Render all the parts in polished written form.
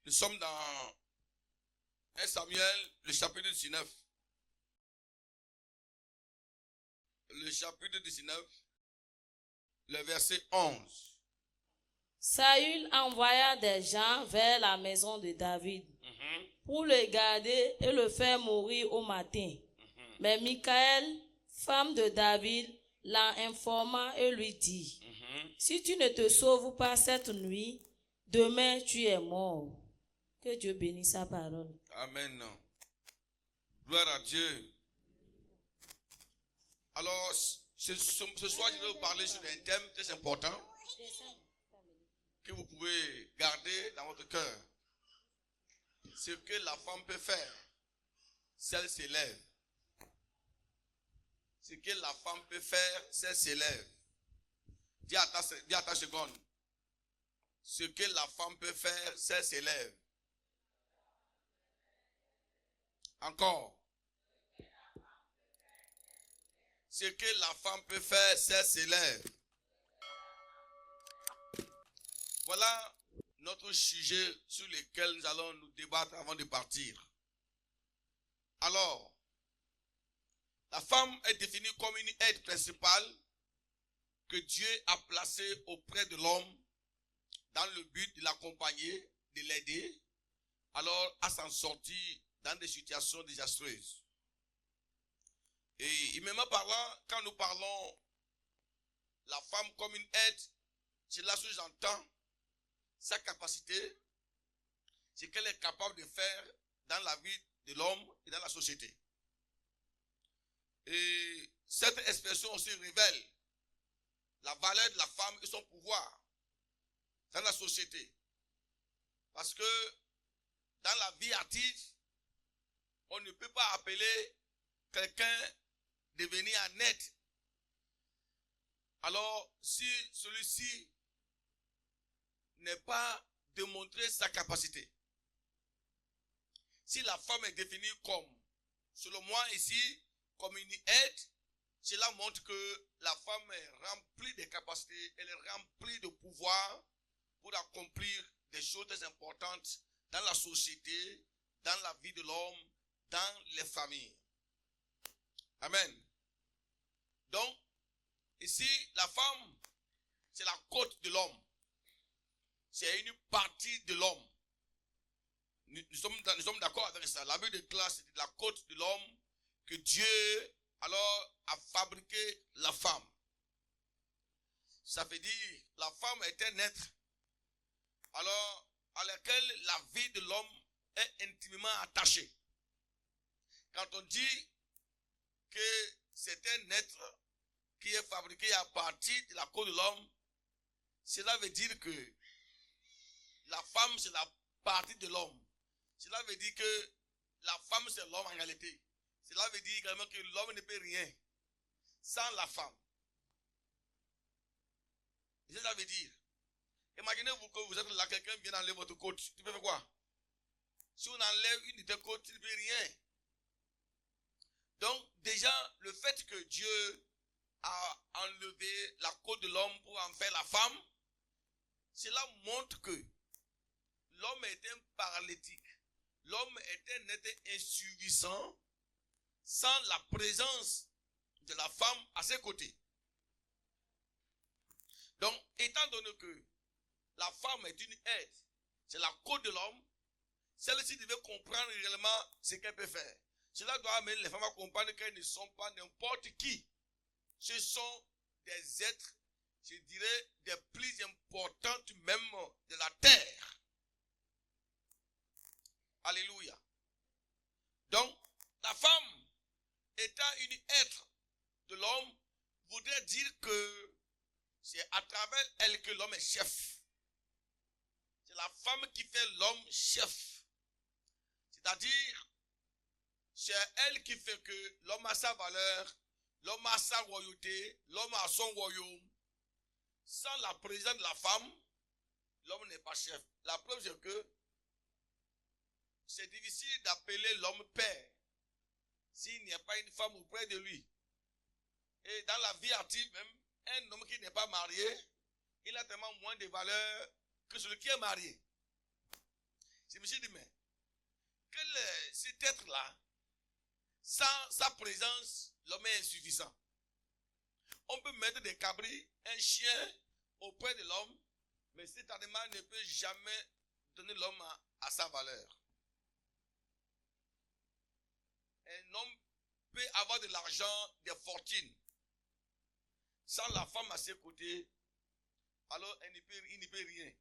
Nous sommes dans 1 Samuel, le chapitre 19. Le chapitre 19, le verset 11. Saül envoya des gens vers la maison de David pour le garder et le faire mourir au matin. Mais Michal, femme de David, l'en informa et lui dit, si tu ne te sauves pas cette nuit, demain tu es mort. Que Dieu bénisse sa parole. Amen. Gloire à Dieu. Alors, ce soir, je vais vous parler sur un thème très important que vous pouvez garder dans votre cœur. Ce que la femme peut faire, si elle s'élève. Ce que la femme peut faire, si elle s'élève. Dis à ta seconde. Ce que la femme peut faire, si elle s'élève. Encore. Ce que la femme peut faire, si elle s'élève. Voilà notre sujet sur lequel nous allons nous débattre avant de partir. Alors, la femme est définie comme une aide principale que Dieu a placée auprès de l'homme dans le but de l'accompagner, de l'aider, alors à s'en sortir dans des situations désastreuses. Et humainement parlant, quand nous parlons la femme comme une aide, c'est là que j'entends sa capacité, ce qu'elle est capable de faire dans la vie de l'homme et dans la société. Et cette expression aussi révèle la valeur de la femme et son pouvoir dans la société. Parce que dans la vie active, on ne peut pas appeler quelqu'un de venir en aide. Alors, si celui-ci n'est pas démontré sa capacité, si la femme est définie comme, selon moi ici, comme une aide, cela montre que la femme est remplie de capacités, elle est remplie de pouvoir pour accomplir des choses très importantes dans la société, dans la vie de l'homme, dans les familles. Amen. Donc, ici, la femme, c'est la côte de l'homme. C'est une partie de l'homme. Nous sommes d'accord avec ça. La Bible déclare c'est la côte de l'homme que Dieu alors a fabriqué la femme. Ça veut dire la femme est un être alors à laquelle la vie de l'homme est intimement attachée. Quand on dit que c'est un être qui est fabriqué à partir de la côte de l'homme, cela veut dire que la femme c'est la partie de l'homme. Cela veut dire que la femme c'est l'homme en réalité. Cela veut dire également que l'homme ne peut rien sans la femme. Et ça veut dire, imaginez-vous que vous êtes là, quelqu'un vient enlever votre côte. Tu peux faire quoi? Si on enlève une de tes côtes, tu ne peux rien. Donc déjà, le fait que Dieu a enlevé la côte de l'homme pour en faire la femme, cela montre que l'homme est un paralytique. L'homme est un être insuffisant sans la présence de la femme à ses côtés. Donc, étant donné que la femme est une aide, c'est la côte de l'homme, celle-ci devait comprendre réellement ce qu'elle peut faire. Cela doit amener les femmes à comprendre qu'elles ne sont pas n'importe qui. Ce sont des êtres, je dirais, des plus importantes même de la terre. Alléluia. Donc, la femme, étant une être de l'homme, voudrait dire que c'est à travers elle que l'homme est chef. C'est la femme qui fait l'homme chef. C'est-à-dire, c'est elle qui fait que l'homme a sa valeur, l'homme a sa royauté, l'homme a son royaume. Sans la présence de la femme, l'homme n'est pas chef. La preuve, c'est que c'est difficile d'appeler l'homme père s'il n'y a pas une femme auprès de lui. Et dans la vie active même, un homme qui n'est pas marié, il a tellement moins de valeur que celui qui est marié. Je me suis dit, mais cet être-là, sans sa présence, l'homme est insuffisant. On peut mettre des cabris, un chien auprès de l'homme, mais cet animal ne peut jamais donner l'homme à sa valeur. Un homme peut avoir de l'argent, des fortunes. Sans la femme à ses côtés, alors il ne peut rien.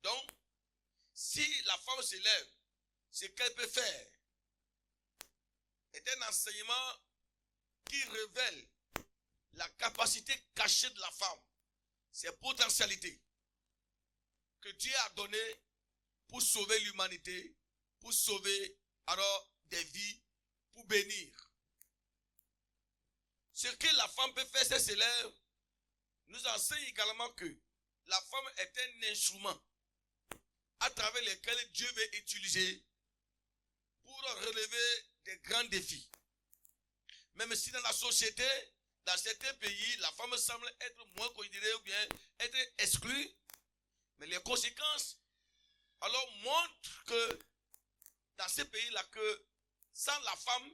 Donc, si la femme se lève, ce qu'elle peut faire est un enseignement qui révèle la capacité cachée de la femme, ses potentialités que Dieu a données pour sauver l'humanité, pour sauver alors des vies, pour bénir. Ce que la femme peut faire, c'est se lève, nous enseigne également que la femme est un instrument à travers lequel Dieu veut utiliser pour relever des grands défis. Même si dans la société, dans certains pays, la femme semble être moins considérée ou bien être exclue, mais les conséquences alors montrent que dans ces pays-là, que sans la femme,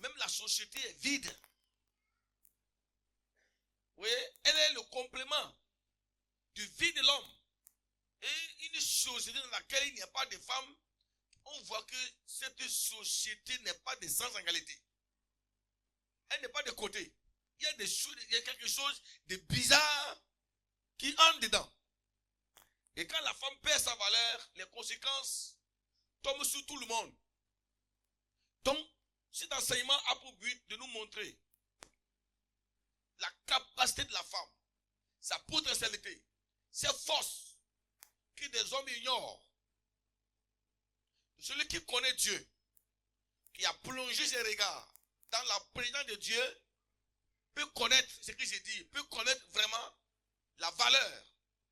même la société est vide. Vous voyez, elle est le complément du vide de l'homme. Et une société dans laquelle il n'y a pas de femmes, on voit que cette société n'est pas de sans égalité. Elle n'est pas de côté. Il y a quelque chose de bizarre qui entre dedans. Et quand la femme perd sa valeur, les conséquences tombent sur tout le monde. Donc, cet enseignement a pour but de nous montrer la capacité de la femme, sa potentialité, ses forces que des hommes ignorent. Celui qui connaît Dieu, qui a plongé ses regards dans la présence de Dieu, peut connaître ce que j'ai dit, peut connaître vraiment la valeur,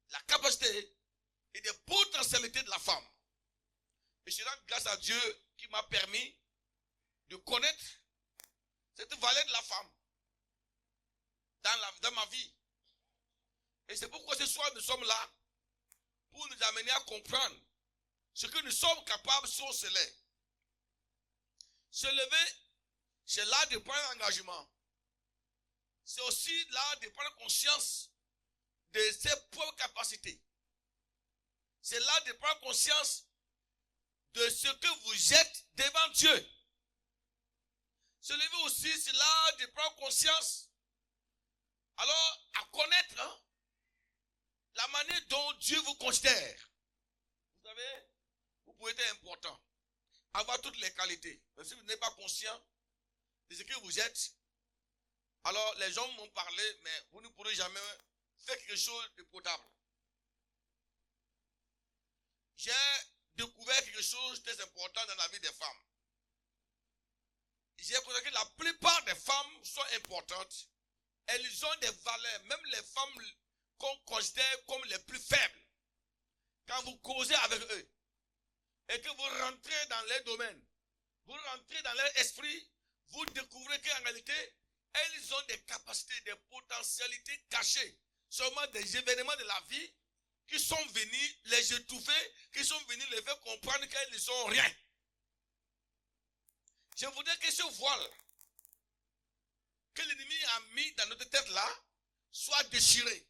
la capacité et les potentialités de la femme. Et c'est donc grâce à Dieu qui m'a permis de connaître cette valeur de la femme dans ma vie. Et c'est pourquoi ce soir nous sommes là pour nous amener à comprendre ce que nous sommes capables si on se lève. Se lever, c'est là de prendre un engagement. C'est aussi là de prendre conscience de ses propres capacités. C'est là de prendre conscience de ce que vous êtes devant Dieu. Se lever aussi, c'est là de prendre conscience, alors à connaître la manière dont Dieu vous considère. Vous savez, vous pouvez être important, avoir toutes les qualités. Mais si vous n'êtes pas conscient de ce que vous êtes, alors les gens m'ont parlé, mais vous ne pourrez jamais faire quelque chose de potable. J'ai découvert quelque chose de très important dans la vie des femmes. J'ai constaté que la plupart des femmes sont importantes. Elles ont des valeurs, même les femmes qu'on considère comme les plus faibles. Quand vous causez avec eux et que vous rentrez dans leur domaine, vous rentrez dans leur esprit, vous découvrez qu'en réalité, elles ont des capacités, des potentialités cachées. Seulement des événements de la vie qui sont venus les étouffer, qui sont venus les faire comprendre qu'elles ne sont rien. Je voudrais que ce voile que l'ennemi a mis dans notre tête là soit déchiré.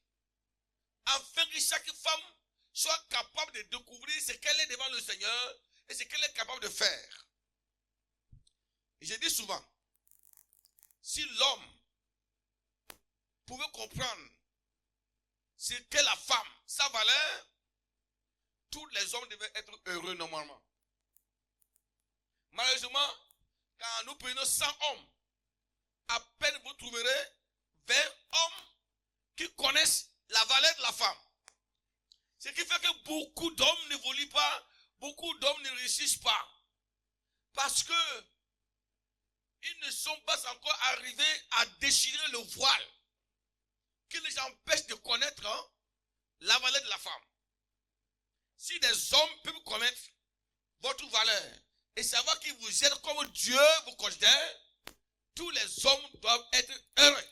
Afin que chaque femme soit capable de découvrir ce qu'elle est devant le Seigneur et ce qu'elle est capable de faire. Et je dis souvent, si l'homme pouvait comprendre ce qu'est la femme, sa valeur, tous les hommes devaient être heureux normalement. Malheureusement, quand nous prenons 100 hommes, à peine vous trouverez 20 hommes qui connaissent la valeur de la femme. Ce qui fait que beaucoup d'hommes n'évoluent pas, beaucoup d'hommes ne réussissent pas. Parce que ils ne sont pas encore arrivés à déchirer le voile qui les empêche de connaître la valeur de la femme. Si des hommes peuvent connaître votre valeur et savoir qui vous êtes comme Dieu vous considère, tous les hommes doivent être heureux.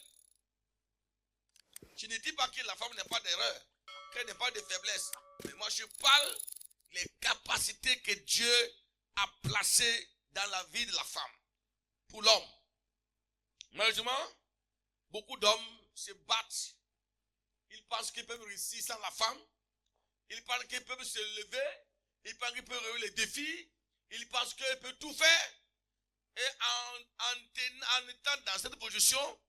Je ne dis pas que la femme n'a pas d'erreur, qu'elle n'a pas de faiblesse. Mais moi je parle les capacités que Dieu a placées dans la vie de la femme pour l'homme. Malheureusement, beaucoup d'hommes se battent. Ils pensent qu'ils peuvent réussir sans la femme. Ils pensent qu'ils peuvent se lever. Ils pensent qu'ils peuvent relever les défis. Ils pensent qu'ils peuvent tout faire. Et en étant dans cette position,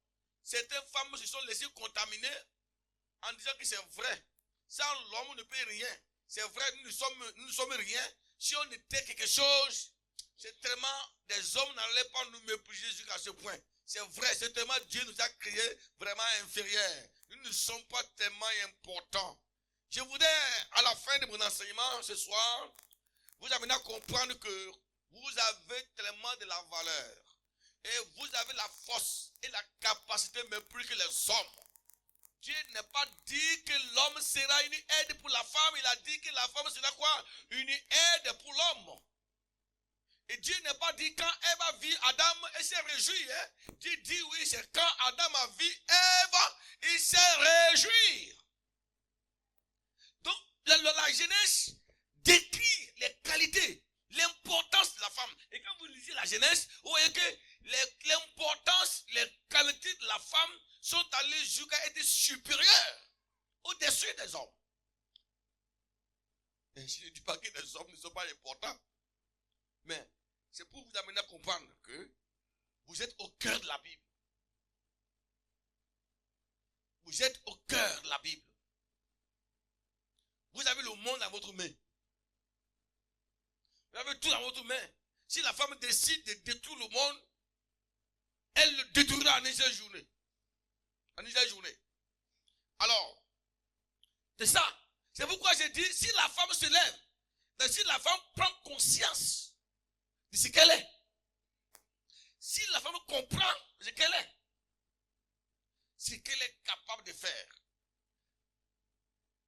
certaines femmes se sont laissées contaminer en disant que c'est vrai. Sans l'homme, on ne peut rien. C'est vrai, nous ne sommes rien. Si on était quelque chose, c'est tellement des hommes n'allaient pas nous mépriser jusqu'à ce point. C'est vrai, c'est tellement Dieu nous a créés vraiment inférieurs. Nous ne sommes pas tellement importants. Je voudrais, à la fin de mon enseignement ce soir, vous amener à comprendre que vous avez tellement de la valeur. Et vous avez la force et la capacité, même plus que les hommes. Dieu n'a pas dit que l'homme sera une aide pour la femme. Il a dit que la femme sera quoi? Une aide pour l'homme. Et Dieu n'a pas dit quand Ève a vu Adam, elle s'est réjouie. Hein? Dieu dit oui, c'est quand Adam a vu Ève, il s'est réjoui. Donc, la Genèse décrit les qualités, l'importance de la femme. Et quand vous lisez la Genèse, vous voyez que l'importance, les qualités de la femme sont allées jusqu'à être supérieures au-dessus des hommes. Et je ne dis pas que les hommes ne sont pas importants. Mais c'est pour vous amener à comprendre que vous êtes au cœur de la Bible. Vous êtes au cœur de la Bible. Vous avez le monde dans votre main. Vous avez tout dans votre main. Si la femme décide de détruire le monde, elle le détruira en une seule journée. En une seule journée. Alors, c'est ça. C'est pourquoi j'ai dit, si la femme se lève, si la femme prend conscience de ce qu'elle est, si la femme comprend ce qu'elle est, ce qu'elle est capable de faire.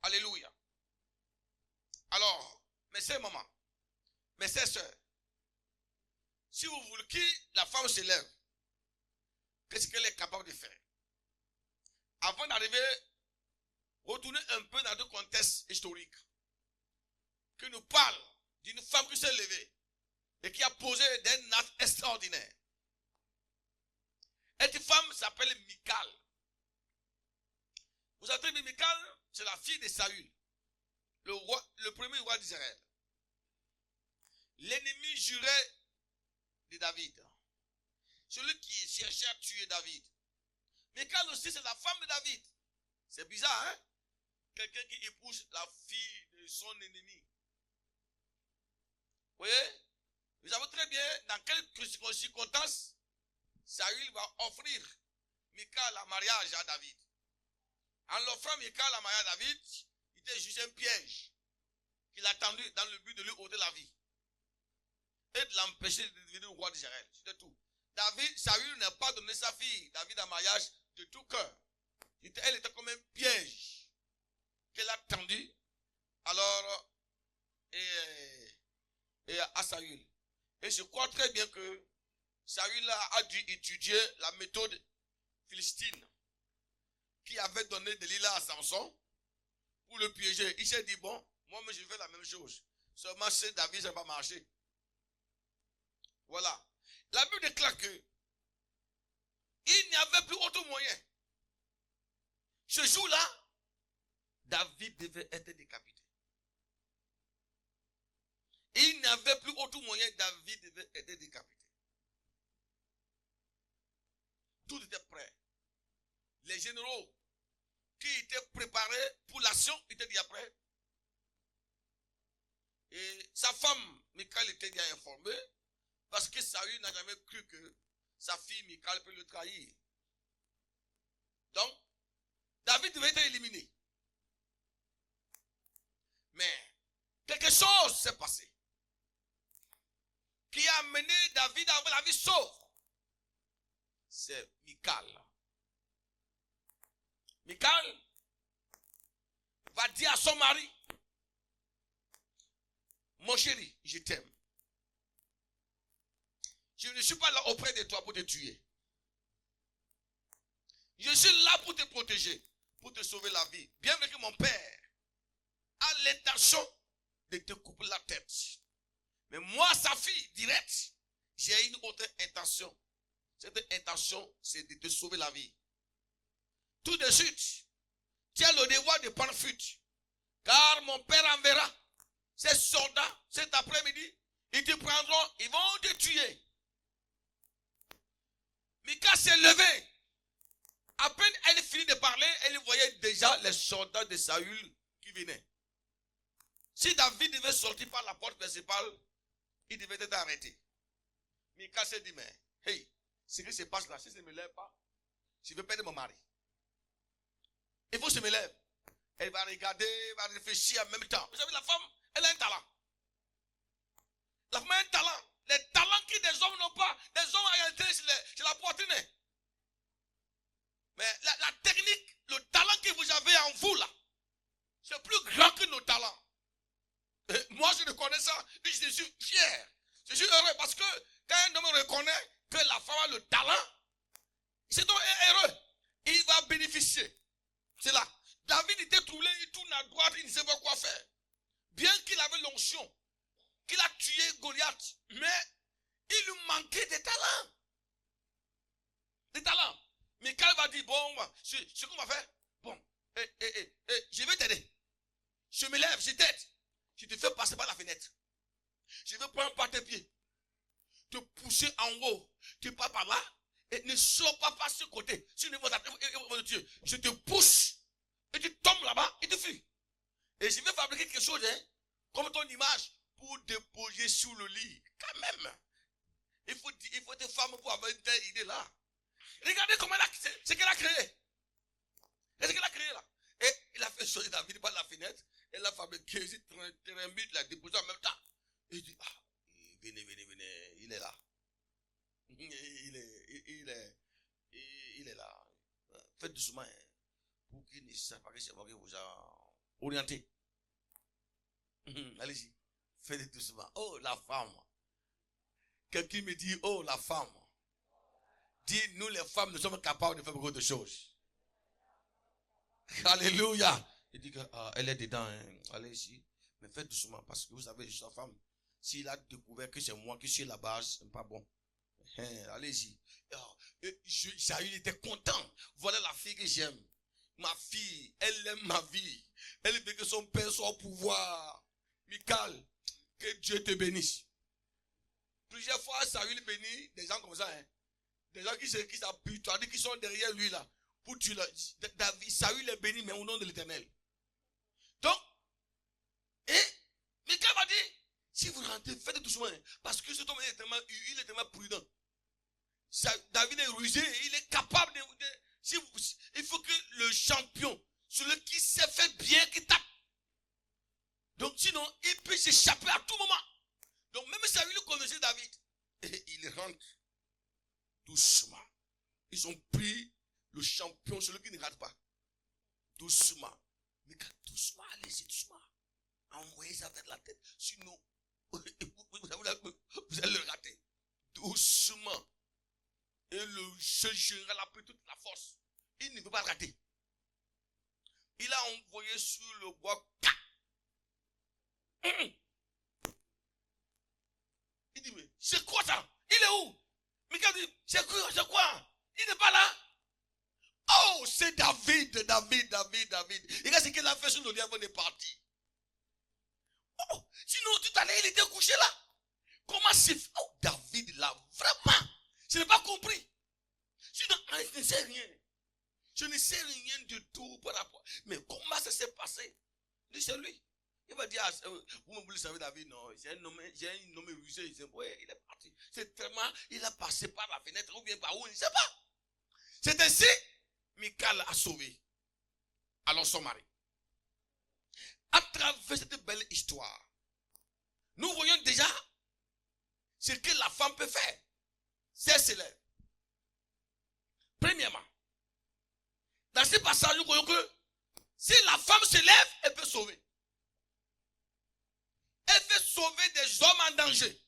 Alléluia. Alors, mes sœurs, maman, mes sœurs, si vous voulez que la femme se lève, qu'est-ce qu'elle est capable de faire? Avant d'arriver, retournez un peu dans le contexte historique, qui nous parle d'une femme qui s'est levée et qui a posé des actes extraordinaires. Cette femme s'appelle Michal. Vous savez, Michal, c'est la fille de Saül, le premier roi d'Israël. L'ennemi juré de David. Celui qui cherchait à tuer David. Michal aussi, c'est la femme de David. C'est bizarre, hein? Quelqu'un qui épouse la fille de son ennemi. Vous voyez? Vous savez très bien dans quelles circonstances Saül va offrir Michal en mariage à David. En l'offrant Michal en mariage à David, il était juste un piège qu'il attendait dans le but de lui ôter la vie et de l'empêcher de devenir roi d'Israël. C'était tout. Saül n'a pas donné sa fille David en mariage de tout cœur. Elle était comme un piège qu'elle a tendu alors à Saül. Et je crois très bien que Saül a dû étudier la méthode philistine qui avait donné Delilah à Samson pour le piéger. Il s'est dit, bon, moi je fais la même chose. Seulement chez David, ça n'a pas marché. Voilà. La Bible déclare que il n'y avait plus autre moyen. Ce jour-là, David devait être décapité. Il n'y avait plus autre moyen, David devait être décapité. Tout était prêt. Les généraux qui étaient préparés pour l'action étaient déjà prêts. Et sa femme, Michal, était bien informée parce que Saül n'a jamais cru que sa fille Michal peut le trahir. Donc, David devait être éliminé. Mais, quelque chose s'est passé qui a amené David à avoir la vie sauve. C'est Michal. Michal va dire à son mari, mon chéri, je t'aime. Je ne suis pas là auprès de toi pour te tuer. Je suis là pour te protéger, pour te sauver la vie. Bien que mon père a l'intention de te couper la tête. Mais moi, sa fille, direct, j'ai une autre intention. Cette intention, c'est de te sauver la vie. Tout de suite, tu as le devoir de prendre fuite. Car mon père enverra ces soldats cet après-midi. Ils te prendront, ils vont te tuer. Mika s'est levée. À peine elle finit de parler, elle voyait déjà les soldats de Saül qui venaient. Si David devait sortir par la porte principale, il devait être arrêté. Mika s'est dit, mais, hey, ce qui se passe là, si je ne me lève pas, je vais perdre mon mari. Il faut que je me lève. Elle va regarder, elle va réfléchir en même temps. Vous savez, la femme, elle a un talent. La femme a un talent. Les talents que des hommes n'ont pas. Des hommes ont été sur la poitrine. Mais la technique, le talent que vous avez en vous là, c'est plus grand que nos talents. Et moi, je reconnais ça et je suis fier. Je suis heureux parce que quand un homme reconnaît que la femme a le talent, c'est donc heureux. Il va bénéficier. C'est là. David était troublé, il tourne à droite, il ne sait pas quoi faire. Bien qu'il avait l'onction, qu'il a tué Goliath, mais il lui manquait des talents. Des talents. Mais quand il va dire, bon, ce qu'on va faire, bon, je vais t'aider. Je me lève, je t'aide. Je te fais passer par la fenêtre. Je vais prendre par tes pieds. Te pousser en haut. Tu pars par là et ne sors pas par ce côté. Si ne te tuer, je te pousse et tu tombes là-bas et tu fuis. Et je vais fabriquer quelque chose, hein, comme ton image, pour déposer sous le lit. Quand même. Il faut être femme pour avoir une telle idée là. Regardez comment ce qu'elle a créé. C'est ce qu'elle a créé là. Et il a fait sortir David par la fenêtre. Elle a fabriqué ce trémbit, il l'a déposé en même temps. Et il dit, ah, venez, il est là. Il est là. Faites doucement, hein, pour qu'il ne sache pas que c'est moi qui vous a orienté. Allez-y, faites doucement. Oh, la femme. Quelqu'un me dit, oh, la femme. Dis, nous les femmes, nous sommes capables de faire beaucoup de choses. Alléluia. Il dit qu'elle est dedans. Hein. Allez-y. Mais faites doucement parce que vous savez, je suis sa femme. S'il a découvert que c'est moi qui suis là-bas, c'est pas bon. Hein, allez-y. Saül était content. Voilà la fille que j'aime. Ma fille, elle aime ma vie. Elle veut que son père soit au pouvoir. Michal, que Dieu te bénisse. Plusieurs fois, Saül bénit des gens comme ça. Hein. Des gens qui s'appuient, qui sont derrière lui là. Pour tuer David, Saül est béni, mais au nom de l'Éternel. Donc, Michal va dire, si vous rentrez, faites doucement. Parce que cet homme il est tellement prudent. David est rusé, il est capable il faut que le champion, celui qui sait faire bien, qui tape. Donc sinon, il peut s'échapper à tout moment. Donc même Saül connaissait David. Et il rentre doucement. Ils ont pris le champion, celui qui ne rate pas. Doucement. Mais doucement, allez-y, doucement. Envoyez ça vers la tête. Sinon, vous allez le rater. Doucement. Et le jeune général a pris toute la force. Il ne peut pas le rater. Il a envoyé sur le bois. Il dit, mais c'est quoi ça? Il est où? Michal dit, c'est quoi? Il n'est pas là. Oh, c'est David. Regarde ce qu'il a fait sur le lit avant de partir. Oh, sinon tout à l'heure il était couché là. Comment c'est fait? Oh, David là, vraiment. Je n'ai pas compris. Sinon, je ne sais rien. Je ne sais rien du tout par rapport. Mais comment ça s'est passé? C'est lui. Il va dire, vous le savez David, non, j'ai un nommé rusé, il est parti. C'est tellement, il a passé par la fenêtre ou bien par où, il ne sait pas. C'est ainsi, Michal a sauvé. Alors son mari. À travers cette belle histoire, nous voyons déjà ce que la femme peut faire. C'est célèbre. Premièrement, dans ce passage, nous voyons que si la femme se lève, elle peut sauver. Elle peut sauver des hommes en danger.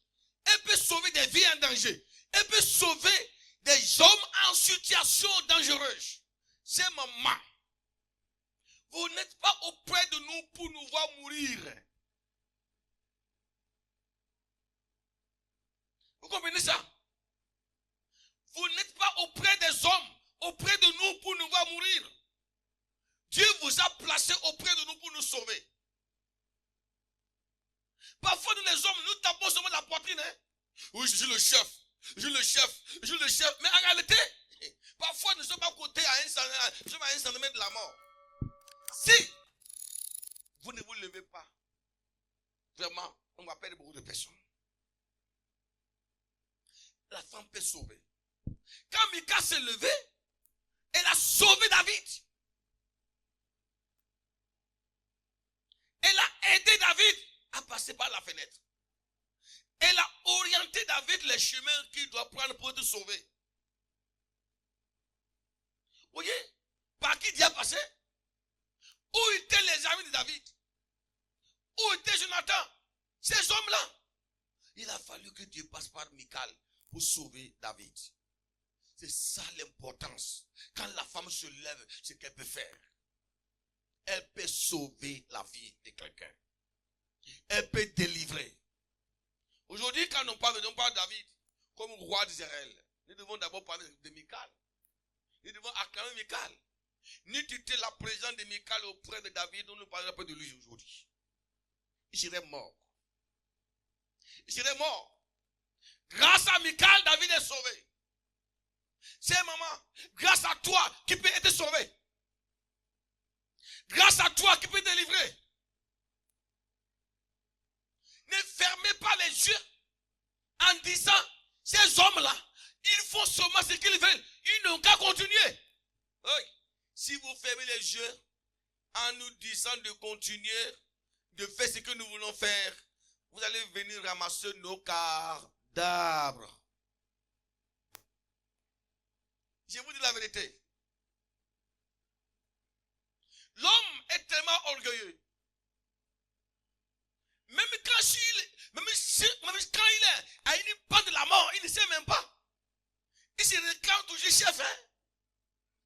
Elle peut sauver des vies en danger. Elle peut sauver des hommes en situation dangereuse. C'est maman. Vous n'êtes pas auprès de nous pour nous voir mourir. Vous comprenez ça? Vous n'êtes pas auprès des hommes, auprès de nous pour nous voir mourir. Dieu vous a placés auprès de nous pour nous sauver. Parfois, nous les hommes, nous tapons seulement la poitrine. Hein? Oui, je suis le chef. Je suis le chef. Je suis le chef. Mais en réalité, parfois, nous sommes à côté, à un centimètre de la mort. Si vous ne vous levez pas, vraiment, on va perdre beaucoup de personnes. La femme peut sauver. Quand Mika s'est levée, elle a sauvé David. Elle a aidé David à passer par la fenêtre. Elle a orienté David les chemins qu'il doit prendre pour te sauver. Vous voyez, par qui Dieu a passé? Où étaient les amis de David? Où était Jonathan? Ces hommes-là. Il a fallu que Dieu passe par Michal pour sauver David. C'est ça l'importance. Quand la femme se lève, ce qu'elle peut faire. Elle peut sauver la vie de quelqu'un. Elle peut délivrer. Aujourd'hui, quand on parle de David comme roi d'Israël, nous devons d'abord parler de Michal. Nous devons acclamer Michal. Ni tu étais la présence de Michal auprès de David, on ne parlera pas de lui aujourd'hui. Il serait mort. Il serait mort. Grâce à Michal, David est sauvé. C'est maman, grâce à toi qui peut être sauvé. Grâce à toi qui peut délivrer. Ne fermez pas les yeux en disant, ces hommes-là, ils font seulement ce qu'ils veulent. Ils n'ont qu'à continuer. Oui. Si vous fermez les yeux en nous disant de continuer, de faire ce que nous voulons faire, vous allez venir ramasser nos cadavres. Je vous dis la vérité. L'homme est tellement orgueilleux. Même quand il est à une part de la mort, il ne sait même pas. Il se réclame toujours chef. Hein?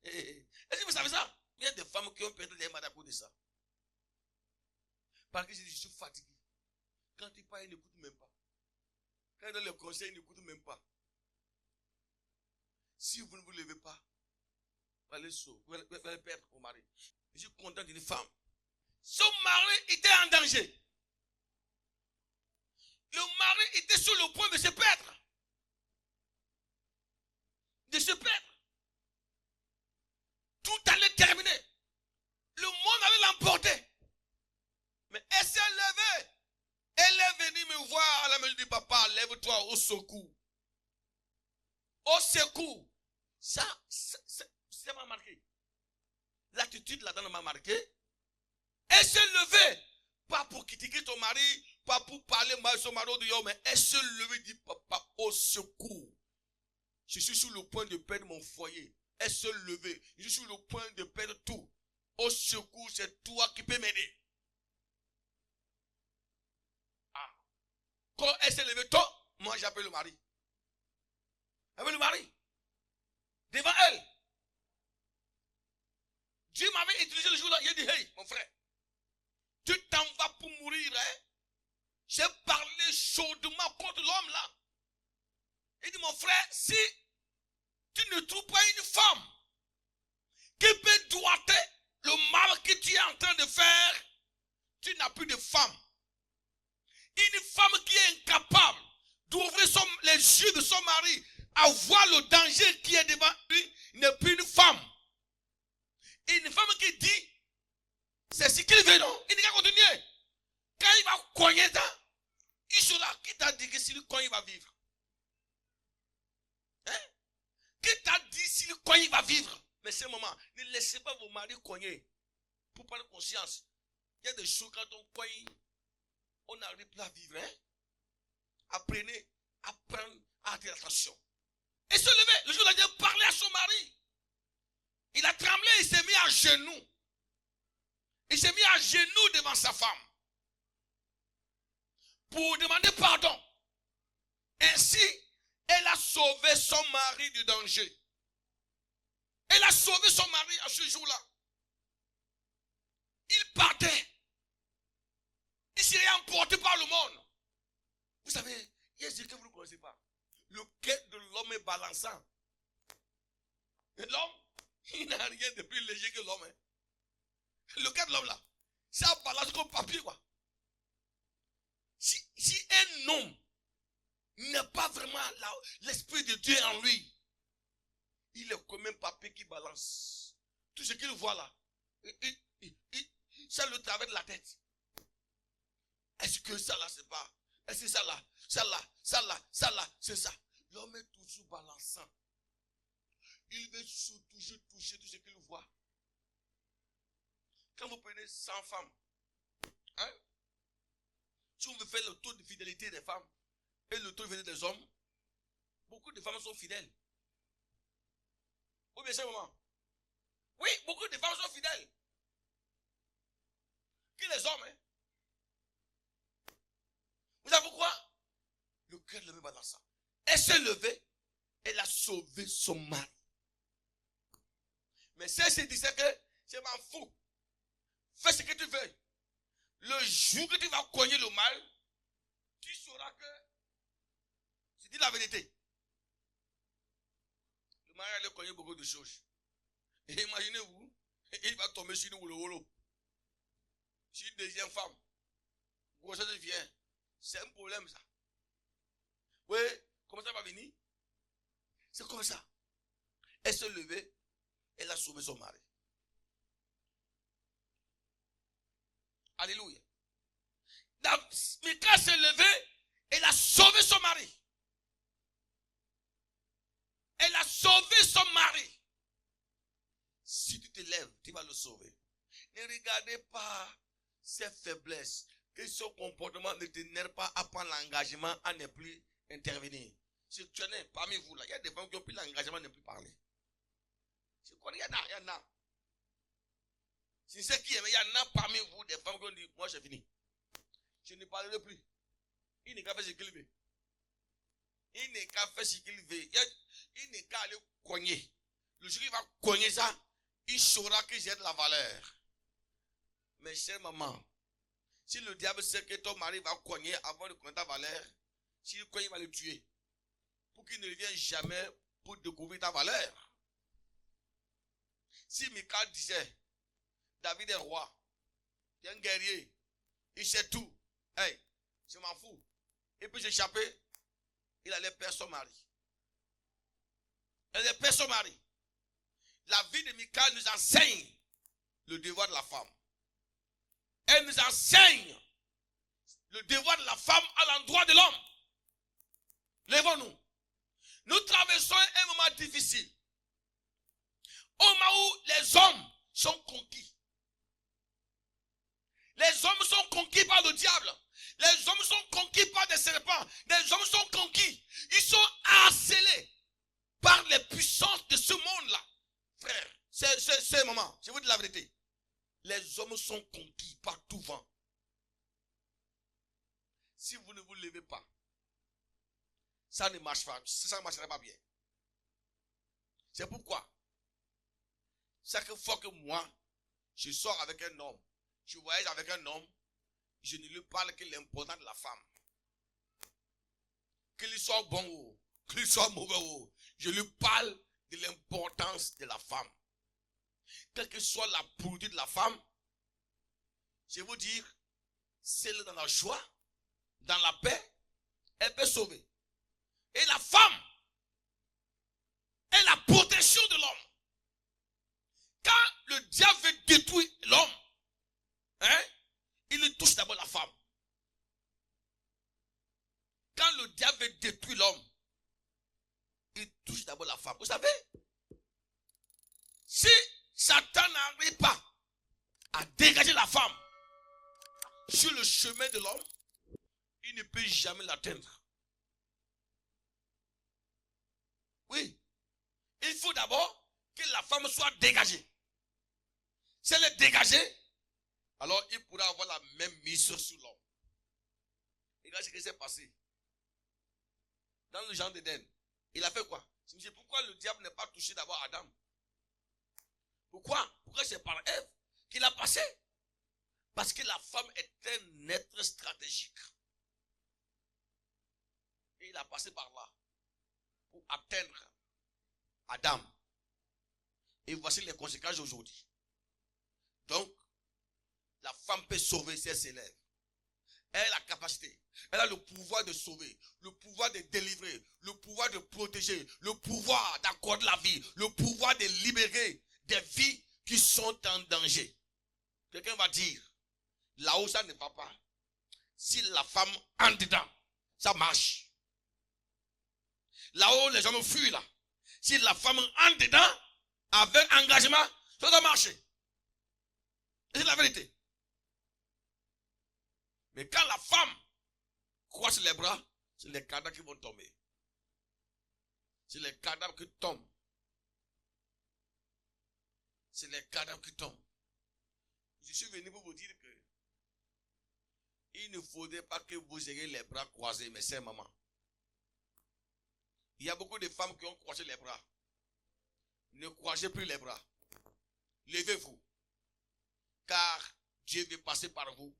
Est-ce que vous savez ça? Il y a des femmes qui ont perdu les mains à cause de ça. Parce que je suis fatigué. Quand il parle, il n'écoute même pas. Quand il donne le conseil, il n'écoute même pas. Si vous ne vous levez pas, vous allez perdre vos maris. Je suis content d'une femme. Son mari était en danger. Le mari était sur le point de se perdre. De se perdre. Tout allait terminer. Le monde allait l'emporter. Mais elle s'est levée. Elle est venue me voir à la maison du papa. Lève-toi au secours. Au secours. Ça m'a marqué. L'attitude là-dedans m'a marqué. Elle s'est levée. Pas pour critiquer ton mari, pas pour parler mal de son mari, mais elle s'est levée et dit, papa, au secours. Je suis sur le point de perdre mon foyer. Elle s'est levée. Je suis sur le point de perdre tout. Au secours, c'est toi qui peux m'aider. Ah. Quand elle s'est levée tôt, moi j'appelle le mari. J'appelle le mari. Devant elle. Dieu m'avait utilisé le jour-là. Il a dit, hey, mon frère, tu t'en vas pour mourir. Hein? J'ai parlé chaudement contre l'homme là. Il dit, mon frère, si tu ne trouves pas une femme qui peut doiter le mal que tu es en train de faire, tu n'as plus de femme. Une femme qui est incapable d'ouvrir les yeux de son mari à voir le danger qui est devant lui, n'est plus une femme. Et une femme qui dit, c'est ce qu'il veut, non? Il n'est qu'à continuer. Quand il va cogner ça, il sera là. Qui t'a dit que s'il cogne, il va vivre? Hein? Qui t'a dit s'il cogne, il va vivre? Mais c'est un moment, ne laissez pas vos maris cogner. Pour prendre conscience. Il y a des choses quand on cogne, on n'arrive plus à vivre. Hein? Apprenez à prendre attention. Et se lever. Le jour où il a parlé à son mari. Il a tremblé, il s'est mis à genoux. Il s'est mis à genoux devant sa femme. Pour demander pardon. Ainsi, elle a sauvé son mari du danger. Elle a sauvé son mari à ce jour-là. Il partait. Il serait emporté par le monde. Vous savez, il y a ce que vous ne connaissez pas. le cœur de l'homme est balançant. Et l'homme, il n'a rien de plus léger que l'homme. Hein. Le cœur de l'homme là, ça balance comme papier quoi. Si un homme n'a pas vraiment l'esprit de Dieu en lui, il est comme un papier qui balance. Tout ce qu'il voit là, ça le traverse la tête. Est-ce que ça là c'est pas? Est-ce que ça là, c'est ça? L'homme est toujours balançant. Il veut toujours toucher tout ce qu'il voit. Quand vous prenez 100 femmes, hein, si on veut faire le taux de fidélité des femmes et le taux de fidélité des hommes, beaucoup de femmes sont fidèles. Ou bien c'est un moment. Oui, beaucoup de femmes sont fidèles. Que les hommes, hein. Vous savez pourquoi? Le cœur le met dans ça. Elle s'est levée, elle a sauvé son mari. Mais si elle se disait que je m'en fous, fais ce que tu veux. Le jour que tu vas cogner le mal, tu sauras que je dis la vérité. Le mari allait cogner beaucoup de choses. Et imaginez-vous, il va tomber sur nous le holo. Sur une deuxième femme. Grossesse vient. C'est un problème ça. Oui, comment ça va venir? C'est comme ça. Elle s'est levée, elle a sauvé son mari. Alléluia. Mika s'est levée, elle a sauvé son mari. Elle a sauvé son mari. Si tu te lèves, tu vas le sauver. Ne regardez pas ses faiblesses. Que son comportement ne t'énerve pas à prendre l'engagement à ne plus intervenir. Si tu en es parmi vous là, il y a des femmes qui ont pris l'engagement de ne plus parler. Je connais, il y en a. Si c'est qui, mais il y en a parmi vous des femmes qui ont dit, moi j'ai fini. Je ne parlerai plus. Il n'est qu'à faire ce qu'il veut. Il n'est qu'à faire ce qu'il veut. Il n'est qu'à aller cogner. Le jour qu'il va cogner ça, il saura que j'ai de la valeur. Mais chère maman, si le diable sait que ton mari va cogner avant de connaître ta valeur, s'il cogne, il va le tuer. Pour qu'il ne revienne jamais pour découvrir ta valeur. Si Michal disait, David est roi, il est un guerrier, il sait tout. Hey, je m'en fous. Et puis j'échappais, il allait perdre son mari. Elle allait perdre son mari. La vie de Michal nous enseigne le devoir de la femme. Elle nous enseigne le devoir de la femme à l'endroit de l'homme. Lèvons-nous. Nous traversons un moment difficile. Au moment où les hommes sont conquis. Les hommes sont conquis par le diable. Les hommes sont conquis par des serpents. Les hommes sont conquis. Ils sont harcelés par les puissances de ce monde-là. Frère, c'est un moment. Je vous dis la vérité. Les hommes sont conquis par tout vent. Si vous ne vous levez pas, ça ne marche pas. Ça ne marchera pas bien. C'est pourquoi, chaque fois que moi, je sors avec un homme, je voyage avec un homme, je ne lui parle que l'important de la femme. Qu'il soit bon ou qu'il soit mauvais ou, je lui parle de l'importance de la femme. Quelle que soit la pureté de la femme, je vais vous dire, celle dans la joie, dans la paix, elle peut sauver. Et la femme est la protection de l'homme. Quand le diable veut détruire l'homme, hein, il touche d'abord la femme. Quand le diable veut détruire l'homme, il touche d'abord la femme. Vous savez, si Satan n'arrive pas à dégager la femme sur le chemin de l'homme, il ne peut jamais l'atteindre. Oui. Il faut d'abord que la femme soit dégagée. Si elle est dégagée, alors il pourra avoir la même mise sur l'homme. Regarde ce qui s'est passé. Dans le jardin d'Éden, il a fait quoi? Je me dis, pourquoi le diable n'est pas touché d'abord Adam? Pourquoi? Pourquoi c'est par Ève qu'il a passé? Parce que la femme est un être stratégique. Et il a passé par là. pour atteindre Adam. Et voici les conséquences aujourd'hui. Donc, la femme peut sauver si elle s'élève. Elle a la capacité, elle a le pouvoir de sauver, le pouvoir de délivrer, le pouvoir de protéger, le pouvoir d'accorder la vie, le pouvoir de libérer des vies qui sont en danger. Quelqu'un va dire, là-haut ça ne va pas. Si la femme entre dedans, ça marche. Là-haut les hommes fuient là. Si la femme entre dedans, avec engagement, ça doit marcher. C'est la vérité. Mais quand la femme croise les bras, c'est les cadavres qui vont tomber. C'est les cadavres qui tombent. C'est les cadavres qui tombent. Je suis venu pour vous dire que il ne faudrait pas que vous ayez les bras croisés, mais c'est maman. Il y a beaucoup de femmes qui ont croisé les bras. Ne croisez plus les bras. Levez-vous. Car Dieu veut passer par vous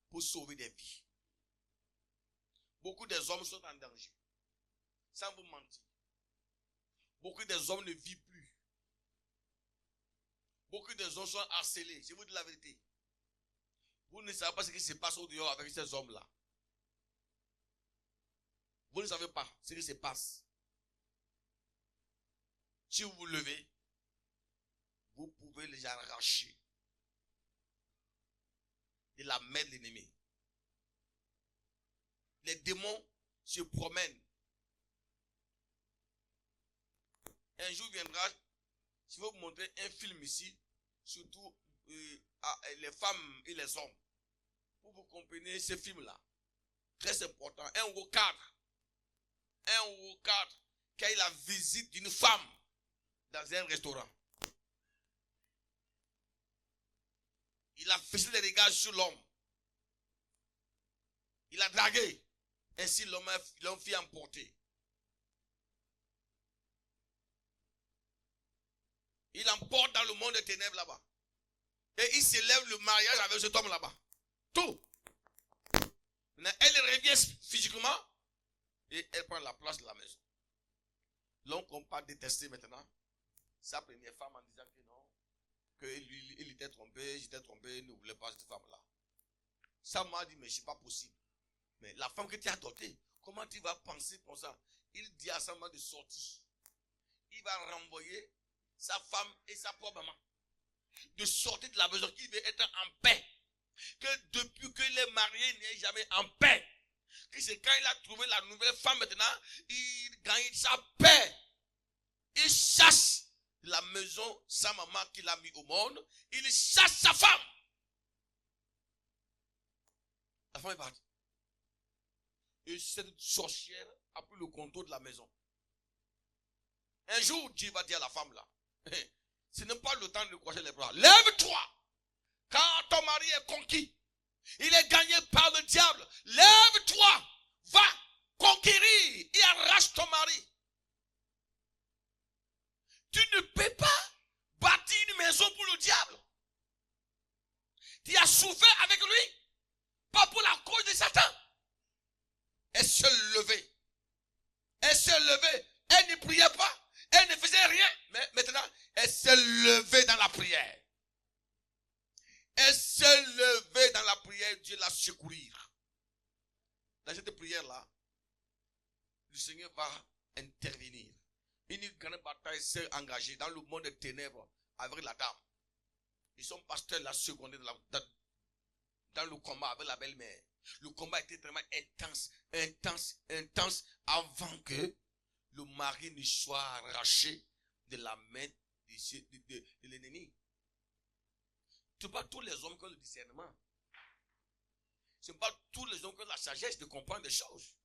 pour sauver des vies. Beaucoup des hommes sont en danger. Sans vous mentir. Beaucoup des hommes ne vivent plus. Beaucoup des hommes sont harcelés. Je vous dis la vérité. Vous ne savez pas ce qui se passe au dehors avec ces hommes-là. Vous ne savez pas ce qui se passe. Si vous vous levez, vous pouvez les arracher de la main de l'ennemi. Les démons se promènent. Un jour viendra, je vais vous montrer un film ici, surtout les femmes et les hommes. Pour vous compreniez ce film-là. Très important. Un haut cadre. Un haut cadre qui a eu la visite d'une femme dans un restaurant. Il a fixé les regards sur l'homme. Il a dragué. Ainsi l'homme fit emporter. Il emporte dans le monde des ténèbres là-bas. Et il célèbre le mariage avec cet homme là-bas. Tout. Elle revient physiquement et elle prend la place de la maison. L'homme qu'on pas détester maintenant sa première femme en disant que non, qu'il était trompé, j'étais trompé, il ne voulait pas cette femme-là. Ça m'a dit, mais c'est pas possible. Mais la femme que tu as adoptée, comment tu vas penser comme ça? Il dit à sa maman de sortir. Il va renvoyer sa femme et sa propre maman. De sortir de la maison, il veut être en paix. Que depuis qu'il est marié, il n'est jamais en paix. Que c'est quand il a trouvé la nouvelle femme maintenant, il gagne sa paix. Il chasse la maison, sa maman qu'il a mis au monde, il chasse sa femme. La femme est partie. Et cette sorcière a pris le contrôle de la maison. Un jour, Dieu va dire à la femme là, ce n'est pas le temps de croiser les bras. Lève-toi. Quand ton mari est conquis, il est gagné par le diable. Lève-toi. Va conquérir et arrache ton mari. Tu ne peux pas bâtir une maison pour le diable. Tu as souffert avec lui, pas pour la cause de Satan. Elle se levait. Elle se levait. Elle ne priait pas. Elle ne faisait rien. Mais maintenant, elle s'est levée dans la prière. Elle s'est levée dans la prière. Dieu l'a secourir. Dans cette prière-là, le Seigneur va intervenir. Une grande bataille s'est engagée dans le monde des ténèbres avec la dame. Ils sont pasteurs la seconde dans le combat avec la belle-mère. Le combat était vraiment intense avant que le mari ne soit arraché de la main de l'ennemi. Ce n'est pas tous les hommes qui ont le discernement. Ce n'est pas tous les hommes qui ont la sagesse de comprendre des choses.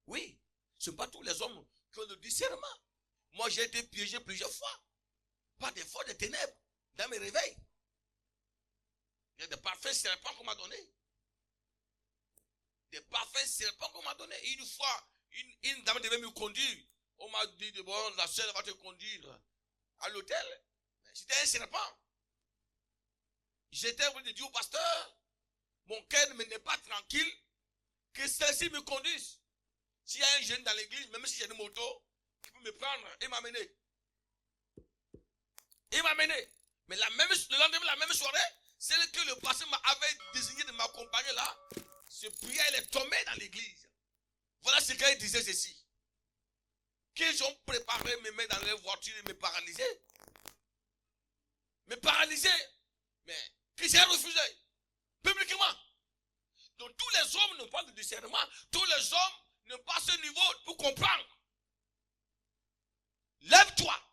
Oui, ce n'est pas tous les hommes qui ont le discernement. Moi, j'ai été piégé plusieurs fois par des forces de ténèbres dans mes réveils. Il y a des parfaits serpents qu'on m'a donné. Des parfaits serpents qu'on m'a donné. Une fois, une dame devait me conduire. On m'a dit, bon, la sœur va te conduire à l'hôtel. C'était un serpent. J'étais en train de dire au pasteur, mon cœur n'est pas tranquille, que celle-ci me conduise. S'il y a un jeune dans l'église, même si j'ai une moto, il peut me prendre et m'amener. Il m'a amené. Mais le lendemain, la même soirée, celle que le pasteur m'avait désigné de m'accompagner là, ce prière, elle est tombée dans l'église. Voilà ce qu'elle disait ceci. Qu'ils ont préparé me mettre dans leur voiture et me paralyser. Me paralyser. Mais Christ a refusé. Publiquement. Donc tous les hommes n'ont pas de discernement. Tous les hommes n'ont pas ce niveau pour comprendre. Lève-toi.